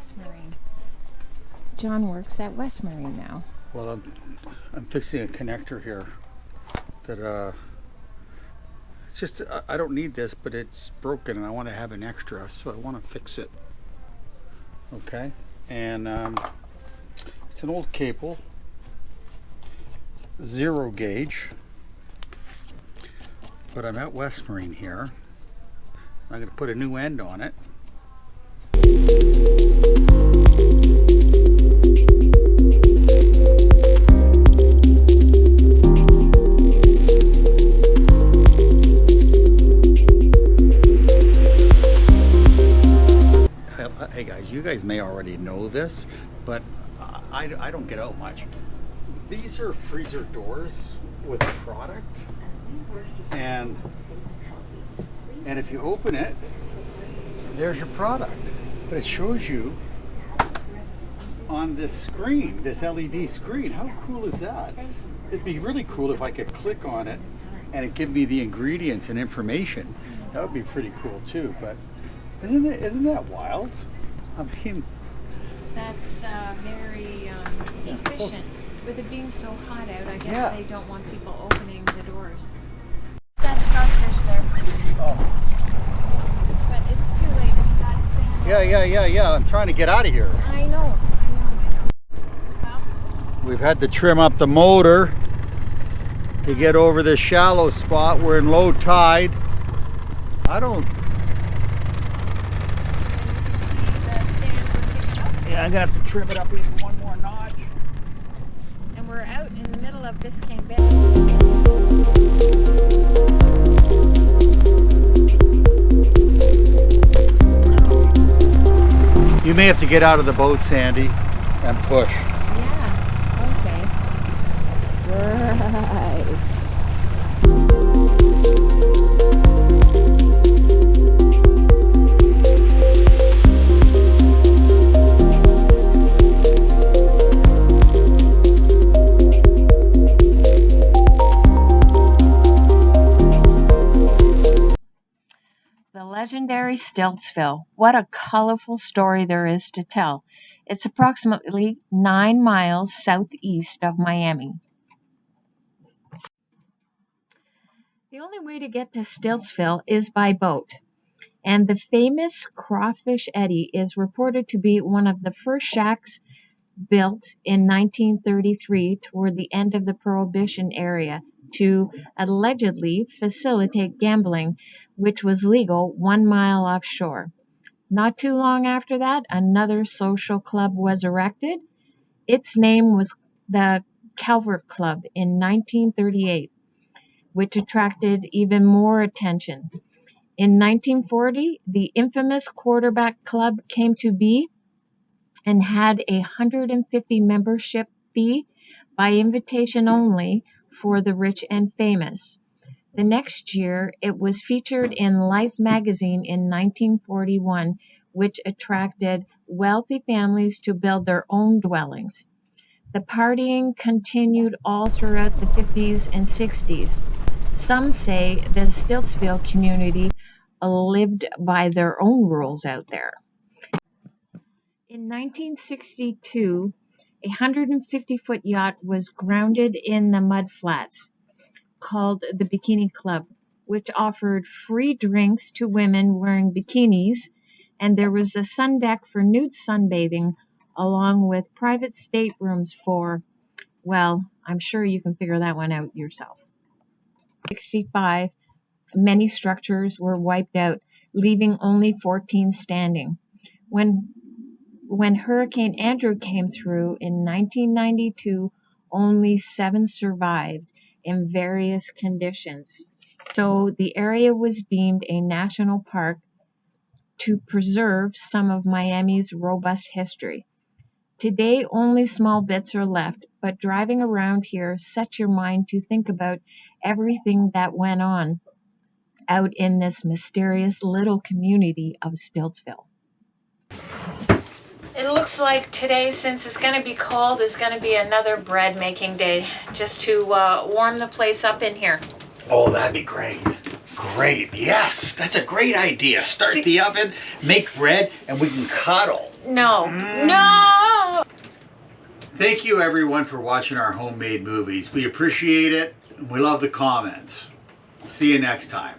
West Marine. John works at West Marine now. Well, I'm fixing a connector here that it's just I don't need this, but it's broken and I want to have an extra, so I want to fix it. Okay, and it's an old cable, 0 gauge, but I'm at West Marine here. I'm going to put a new end on it. Hey guys, you guys may already know this, but I don't get out much. These are freezer doors with product, and if you open it, there's your product. But it shows you on this screen, this LED screen. How cool is that? It'd be really cool if I could click on it and it give me the ingredients and information. That would be pretty cool too. But isn't that wild? I mean, that's very efficient. With it being so hot out, I guess they don't want people opening the doors. That starfish there. Oh. But it's too late. It's got sand. Yeah. I'm trying to get out of here. I know. Well, we've had to trim up the motor to get over this shallow spot. We're in low tide. Yeah, I'm gonna have to trim it up even one more notch. And we're out in the middle of Biscayne Bay. You may have to get out of the boat, Sandy, and push. Yeah, okay. Right. The legendary Stiltsville. What a colorful story there is to tell. It's approximately 9 miles southeast of Miami. The only way to get to Stiltsville is by boat, and the famous Crawfish Eddy is reported to be one of the first shacks built in 1933 toward the end of the Prohibition era to allegedly facilitate gambling, which was legal 1 mile offshore. Not too long after that, another social club was erected. Its name was the Calvert Club in 1938, which attracted even more attention. In 1940, the infamous Quarterback Club came to be and had a $150 membership fee by invitation only for the rich and famous. The next year, it was featured in Life magazine in 1941, which attracted wealthy families to build their own dwellings. The partying continued all throughout the 50s and 60s. Some say the Stiltsville community lived by their own rules out there. In 1962, a 150-foot yacht was grounded in the mudflats, called the Bikini Club, which offered free drinks to women wearing bikinis, and there was a sun deck for nude sunbathing, along with private staterooms for, well, I'm sure you can figure that one out yourself. 65, many structures were wiped out, leaving only 14 standing. When Hurricane Andrew came through in 1992, only 7 survived in various conditions. So the area was deemed a national park to preserve some of Miami's robust history. Today, only small bits are left, but driving around here sets your mind to think about everything that went on out in this mysterious little community of Stiltsville. It looks like today, since it's going to be cold, is going to be another bread making day, just to warm the place up in here. Oh, that'd be great. Great. Yes, that's a great idea. Start the oven, make bread, and we can cuddle. No. No! Thank you everyone for watching our homemade movies. We appreciate it. And we love the comments. See you next time.